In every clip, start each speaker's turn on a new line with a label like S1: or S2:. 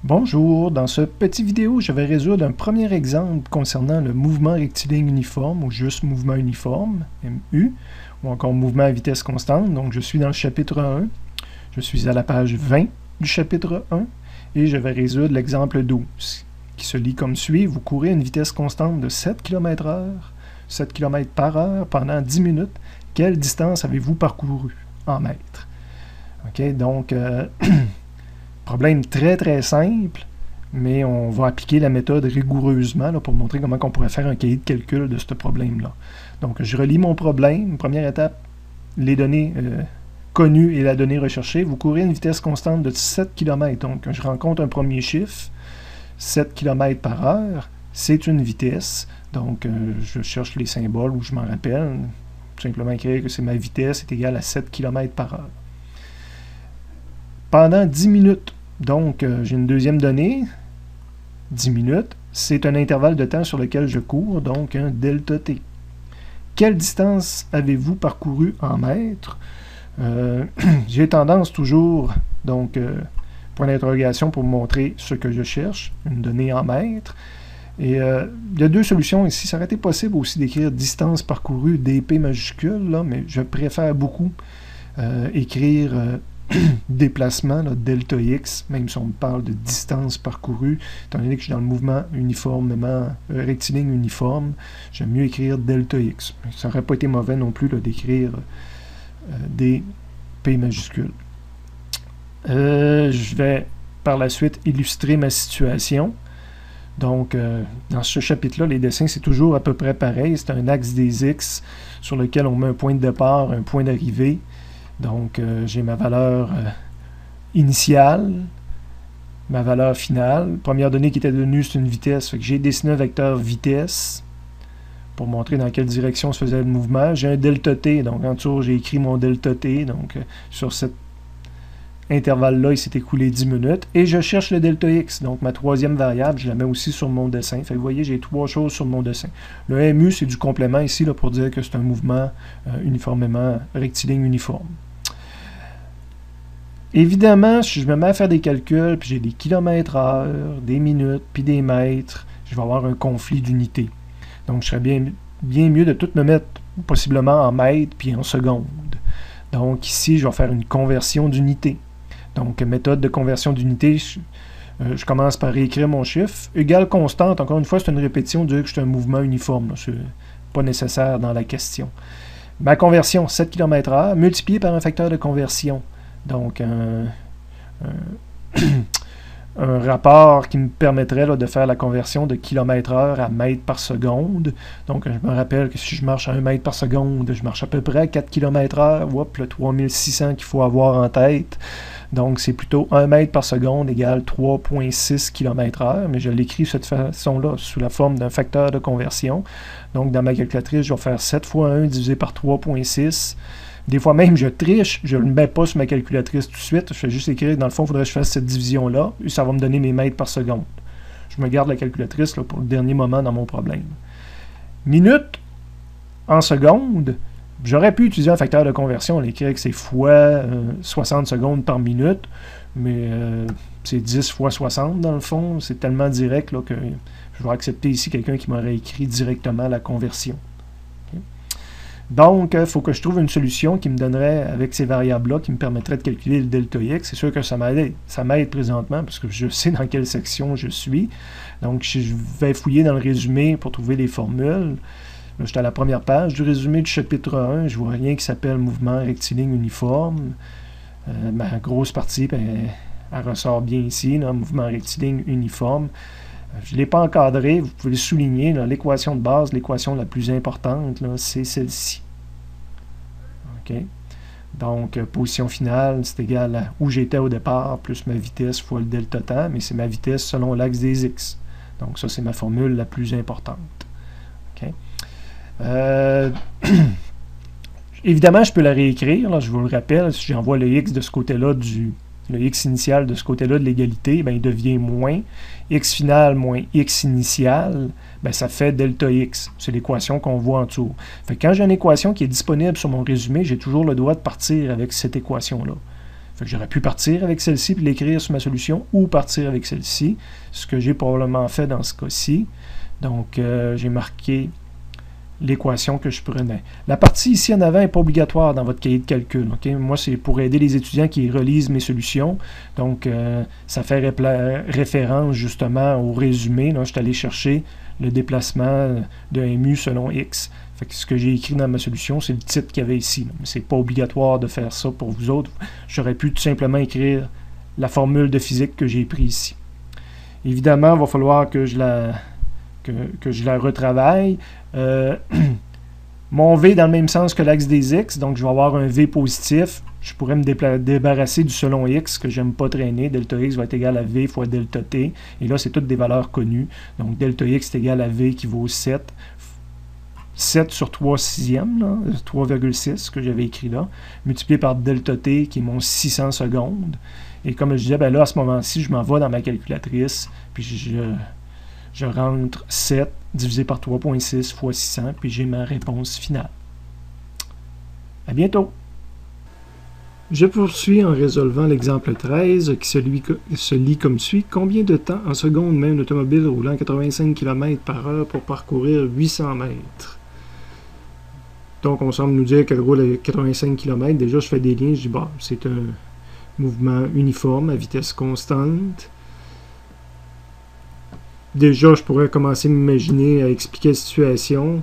S1: Bonjour, dans ce petit vidéo, je vais résoudre un premier exemple concernant le mouvement rectiligne uniforme ou juste mouvement uniforme, MU, ou encore mouvement à vitesse constante. Donc je suis dans le chapitre 1, je suis à la page 20 du chapitre 1 et je vais résoudre l'exemple 12 qui se lit comme suit. Vous courez à une vitesse constante de 7 km/h, 7 km par heure pendant 10 minutes. Quelle distance avez-vous parcouru en mètres? OK, donc problème très simple, mais on va appliquer la méthode rigoureusement là, pour montrer comment on pourrait faire un cahier de calcul de ce problème-là. Donc, je relis mon problème. Première étape, les données connues et la donnée recherchée. Vous courez à une vitesse constante de 7 km. Donc, je rencontre un premier chiffre, 7 km par heure. C'est une vitesse. Donc, je cherche les symboles où je m'en rappelle. Tout simplement écrire que c'est ma vitesse est égale à 7 km par heure. Pendant 10 minutes, donc, j'ai une deuxième donnée, 10 minutes. C'est un intervalle de temps sur lequel je cours, donc un delta t. Quelle distance avez-vous parcouru en mètres? J'ai tendance toujours, donc, point d'interrogation pour montrer ce que je cherche, une donnée en mètres. Et il y a deux solutions ici. Ça aurait été possible aussi d'écrire distance parcourue dp majuscule, là, mais je préfère beaucoup écrire déplacement, là, delta x, même si on me parle de distance parcourue, étant donné que je suis dans le mouvement uniformément, rectiligne uniforme, j'aime mieux écrire delta x. Ça n'aurait pas été mauvais non plus d'écrire des P majuscules. Je vais par la suite illustrer ma situation. Donc, dans ce chapitre-là, les dessins, c'est toujours à peu près pareil. C'est un axe des X sur lequel on met un point de départ, un point d'arrivée. Donc, j'ai ma valeur initiale, ma valeur finale. Première donnée qui était donnée, c'est une vitesse. Fait que j'ai dessiné un vecteur vitesse pour montrer dans quelle direction se faisait le mouvement. J'ai un delta t, donc en dessous, j'ai écrit mon delta t. Donc, sur cet intervalle-là, il s'est écoulé 10 minutes. Et je cherche le delta x. Donc, ma troisième variable, je la mets aussi sur mon dessin. Fait que vous voyez, j'ai trois choses sur mon dessin. Le MU, c'est du complément ici là, pour dire que c'est un mouvement uniformément rectiligne uniforme. Évidemment, si je me mets à faire des calculs, puis j'ai des kilomètres-heure, des minutes, puis des mètres, je vais avoir un conflit d'unités. Donc, je serais bien mieux de tout me mettre possiblement en mètres puis en secondes. Donc, ici, je vais faire une conversion d'unités. Donc, méthode de conversion d'unités, je commence par réécrire mon chiffre. Égale constante, encore une fois, c'est une répétition de dire que c'est un mouvement uniforme. Ce n'est pas nécessaire dans la question. Ma conversion, 7 km/h, multiplié par un facteur de conversion. Donc, un rapport qui me permettrait là, de faire la conversion de km/h à mètres par seconde. Donc, je me rappelle que si je marche à 1 mètre par seconde, je marche à peu près à 4 km/h. Oups, le 3600 qu'il faut avoir en tête. Donc, c'est plutôt 1 mètre par seconde égale 3,6 km/h. Mais je l'écris de cette façon-là, sous la forme d'un facteur de conversion. Donc, dans ma calculatrice, je vais faire 7 fois 1 divisé par 3,6. Des fois même, je triche, je ne le mets pas sur ma calculatrice tout de suite, je fais juste écrire, dans le fond, il faudrait que je fasse cette division-là, et ça va me donner mes mètres par seconde. Je me garde la calculatrice là, pour le dernier moment dans mon problème. Minutes en secondes, j'aurais pu utiliser un facteur de conversion, l'écrire que c'est fois 60 secondes par minute, mais c'est 10 fois 60 dans le fond, c'est tellement direct là, que je vais accepter ici quelqu'un qui m'aurait écrit directement la conversion. Donc, il faut que je trouve une solution qui me donnerait, avec ces variables-là, qui me permettrait de calculer le delta x. C'est sûr que ça m'aide présentement, parce que je sais dans quelle section je suis. Donc, je vais fouiller dans le résumé pour trouver les formules. Là, j'étais à la première page du résumé du chapitre 1. Je vois rien qui s'appelle mouvement rectiligne uniforme. Ma grosse partie, elle ressort bien ici, là, mouvement rectiligne uniforme. Je ne l'ai pas encadré, vous pouvez le souligner, l'équation de base, l'équation la plus importante, c'est celle-ci. Okay. Donc, position finale, c'est égal à où j'étais au départ, plus ma vitesse fois le delta temps, mais c'est ma vitesse selon l'axe des x. Donc, ça, c'est ma formule la plus importante. Okay. Évidemment, je peux la réécrire, là, je vous le rappelle, si j'envoie le x de ce côté-là le x initial de ce côté-là de l'égalité, ben, il devient moins. X final moins x initial, ben, ça fait delta x. C'est l'équation qu'on voit en dessous. Fait que quand j'ai une équation qui est disponible sur mon résumé, j'ai toujours le droit de partir avec cette équation-là. Fait que j'aurais pu partir avec celle-ci et l'écrire sur ma solution ou partir avec celle-ci, ce que j'ai probablement fait dans ce cas-ci. Donc, j'ai marqué l'équation que je prenais. La partie ici en avant n'est pas obligatoire dans votre cahier de calcul. Okay? Moi, c'est pour aider les étudiants qui relisent mes solutions. Donc, ça fait référence justement au résumé. Là, je suis allé chercher le déplacement de MU selon X. Fait que ce que j'ai écrit dans ma solution, c'est le titre qu'il y avait ici. Ce n'est pas obligatoire de faire ça pour vous autres. J'aurais pu tout simplement écrire la formule de physique que j'ai prise ici. Évidemment, il va falloir que je la retravaille. Mon V dans le même sens que l'axe des X, donc je vais avoir un V positif. Je pourrais me débarrasser du selon X que j'aime pas traîner. Delta X va être égal à V fois delta T. Et là, c'est toutes des valeurs connues. Donc delta X est égal à V qui vaut 7. 7 sur 3 sixièmes, 3,6 que j'avais écrit là, multiplié par delta T qui est mon 600 secondes. Et comme je disais, ben là, à ce moment-ci, je m'en vais dans ma calculatrice, puis je rentre 7 divisé par 3,6 fois 600, puis j'ai ma réponse finale. À bientôt! Je poursuis en résolvant l'exemple 13 qui se lit comme suit. Combien de temps en secondes met une automobile roulant à 85 km/h pour parcourir 800 mètres? Donc, on semble nous dire qu'elle roule à 85 km. Déjà, je fais des liens. Je dis, bon, c'est un mouvement uniforme à vitesse constante. Déjà, je pourrais commencer à m'imaginer à expliquer la situation.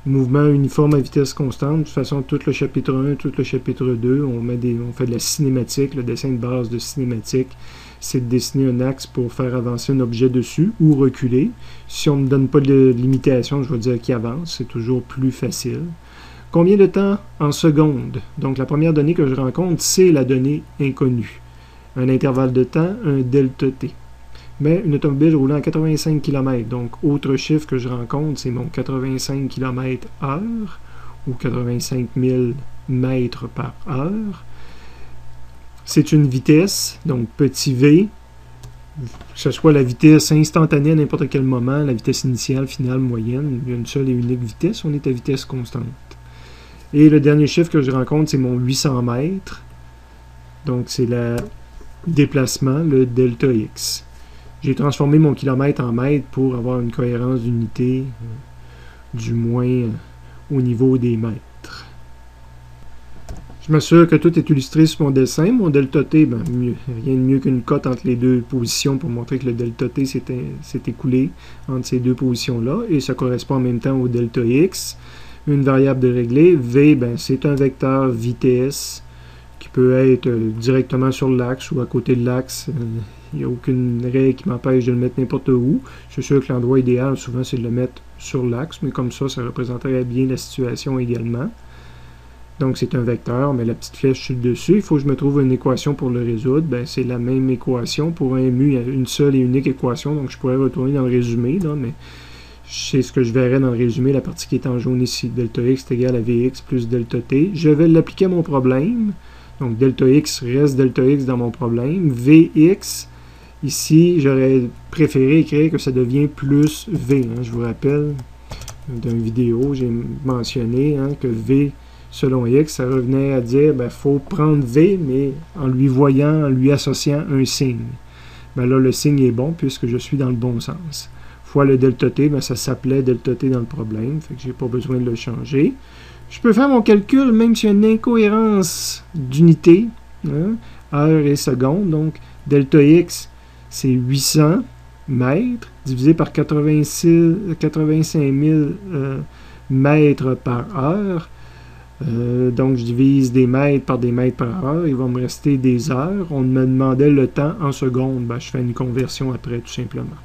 S1: Mouvement uniforme à vitesse constante. De toute façon, tout le chapitre 1, tout le chapitre 2, on fait de la cinématique. Le dessin de base de cinématique, c'est de dessiner un axe pour faire avancer un objet dessus ou reculer. Si on ne me donne pas de limitation, je vais dire qu'il avance. C'est toujours plus facile. Combien de temps en secondes? Donc, la première donnée que je rencontre, c'est la donnée inconnue. Un intervalle de temps, un delta T. Mais une automobile roulant à 85 km. Donc, autre chiffre que je rencontre, c'est mon 85 km/h ou 85 000 mètres par heure. C'est une vitesse, donc petit v, que ce soit la vitesse instantanée à n'importe quel moment, la vitesse initiale, finale, moyenne. Il y a une seule et unique vitesse, on est à vitesse constante. Et le dernier chiffre que je rencontre, c'est mon 800 mètres. Donc, c'est le déplacement, le delta X. J'ai transformé mon kilomètre en mètre pour avoir une cohérence d'unité, du moins au niveau des mètres. Je m'assure que tout est illustré sur mon dessin. Mon delta T, ben, rien de mieux qu'une cote entre les deux positions pour montrer que le delta T s'est écoulé entre ces deux positions-là. Et ça correspond en même temps au delta X. Une variable de régler. V, ben, c'est un vecteur vitesse qui peut être directement sur l'axe ou à côté de l'axe. Il n'y a aucune règle qui m'empêche de le mettre n'importe où. Je suis sûr que l'endroit idéal, souvent, c'est de le mettre sur l'axe, mais comme ça représenterait bien la situation également. Donc, c'est un vecteur, mais la petite flèche sur le dessus. Il faut que je me trouve une équation pour le résoudre. Ben, c'est la même équation. Pour un mu, il y a une seule et unique équation, donc je pourrais retourner dans le résumé, là, mais c'est ce que je verrai dans le résumé, la partie qui est en jaune ici. Delta X est égal à Vx plus delta T. Je vais l'appliquer à mon problème. Donc, delta X reste delta X dans mon problème. Vx, ici, j'aurais préféré écrire que ça devient plus V. Je vous rappelle, d'une vidéo, j'ai mentionné que V selon X, ça revenait à dire, il faut prendre V, mais en lui voyant, en lui associant un signe. Ben là, le signe est bon puisque je suis dans le bon sens. Fois le delta T, ça s'appelait delta T dans le problème, fait que j'ai pas besoin de le changer. Je peux faire mon calcul même s'il y a une incohérence d'unité, heure et seconde. Donc, delta X, c'est 800 mètres divisé par 85 000 mètres par heure. Donc, je divise des mètres par des mètres par heure. Il va me rester des heures. On me demandait le temps en secondes. Je fais une conversion après, tout simplement.